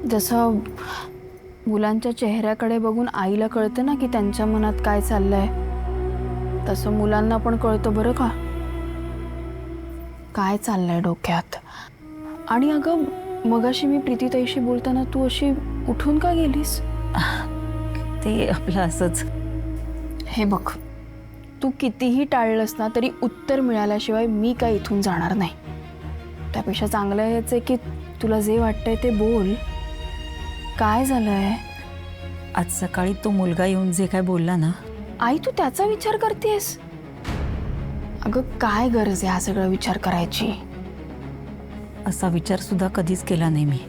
जसं मुलांच्या चेहऱ्याकडे बघून आईला कळतं ना की त्यांच्या मनात काय चाललंय, तसं मुलांना पण कळतं बरं का काय चाललंय डोक्यात. आणि अगं मगाशी मी प्रीतीताईशी बोलताना तू अशी उठून का गेलीस? ते आपलं असंच. हे बघ, तू कितीही टाळलंस ना तरी उत्तर मिळाल्याशिवाय मी काय इथून जाणार नाही. त्यापेक्षा चांगलं हेच आहे की तुला जे वाटतंय ते बोल. काय झालंय? आज सकाळी तो मुलगा येऊन जे काय बोलला ना. आई तू त्याचा विचार करतेस? अगं काय गरज आहे हा सगळा विचार करायची? असा विचार सुद्धा कधीच केला नाही मी.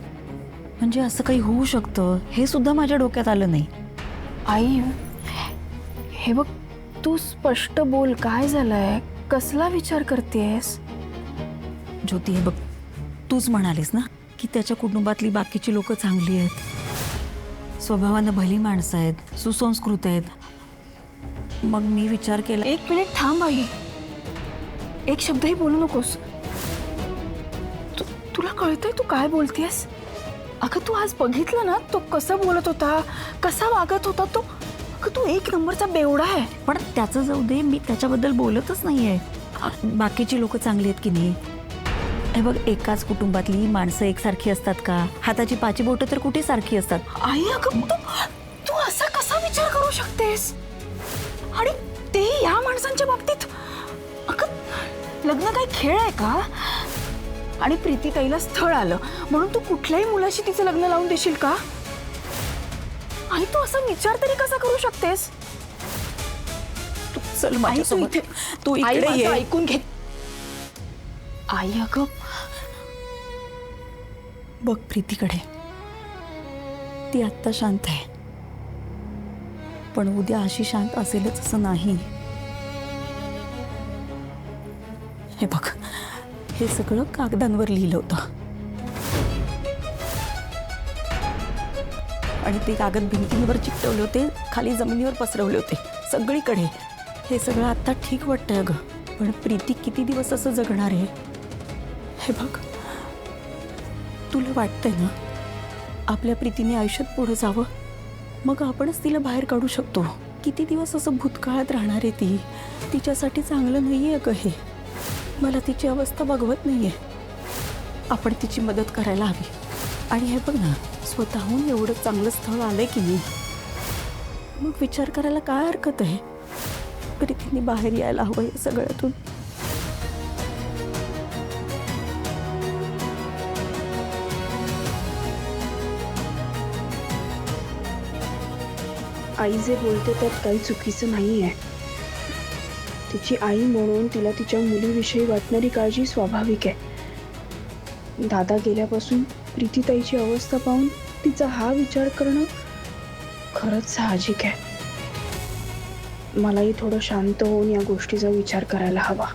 म्हणजे असं काही होऊ शकतं हे सुद्धा माझ्या डोक्यात आलं नाही. आई हे बघ, तू स्पष्ट बोल, काय झालंय? कसला विचार करतेस? ज्योती हे बघ, तूच म्हणालीस ना की त्याच्या कुटुंबातली बाकीची लोक चांगली आहेत, स्वभावानं भली माणसं आहेत, सुसंस्कृत आहेत. मग मी विचार केला. एक मिनिट थांब आई, एक शब्दही बोलू नकोस. तुला कळतंय तू काय बोलतेस? अगं तू आज बघितलं ना तो कसं बोलत होता, कसा वागत होता तो. अगं तू एक नंबरचा बेवडा आहे. पण त्याचं जाऊ दे, मी त्याच्याबद्दल बोलतच नाहीये. बाकीची लोक चांगली आहेत की नाही. हे बघ, एकाच कुटुंबातली माणसं एकसारखी असतात का? हाताची पाची बोटं तर कुठे सारखी असतात. आई अगं तू असा कसा विचार करू शकतेस? आणि ते या माणसांच्या बाबतीत? अगं लग्न काही खेळ आहे का? आणि प्रीतीताईला स्थळ आलं म्हणून तू कुठल्याही मुलाशी तिचं लग्न लावून देशील का? आई तू असा विचार तरी कसा करू शकतेस? तू चल माझ्यासोबत. तू इकडे ये. ऐकून घे. आई अगं बघ प्रीतीकडे, ती आत्ता शांत आहे, पण उद्या अशी शांत असेलच असं नाही. हे बघ, हे सगळं कागदांवर लिहिलं होतं आणि ते कागद भिंतींवर चिकटवले होते, खाली जमिनीवर पसरवले होते सगळीकडे. हे सगळं आत्ता ठीक वाटतंय अगं, पण प्रीती किती दिवस असं जगणार आहे? हे बघ, तुला वाटतंय ना आपल्या प्रीतीने आयुष्यात पुढे जावं, मग आपणच तिला बाहेर काढू शकतो. किती दिवस असं भूतकाळात राहणार आहे ती? तिच्यासाठी चांगलं नाही आहे ग हे. मला तिची अवस्था बघवत नाही आहे. आपण तिची मदत करायला हवी. आणि हे बघ ना, स्वतःहून एवढं चांगलं स्थळ आलंय की नाही, मग विचार करायला काय हरकत आहे? प्रीतीने बाहेर यायला हवं या सगळ्यातून. आई जे बोलते त्यात काही चुकीचं नाही आहे. तिची आई म्हणून तिला तिच्या मुलीविषयी वाटणारी काळजी स्वाभाविक आहे. दादा गेल्यापासून प्रीतीताईची अवस्था पाहून तिचा हा विचार करणं खरंच साहजिक आहे. मलाही थोडं शांत होऊन या गोष्टीचा विचार करायला हवा.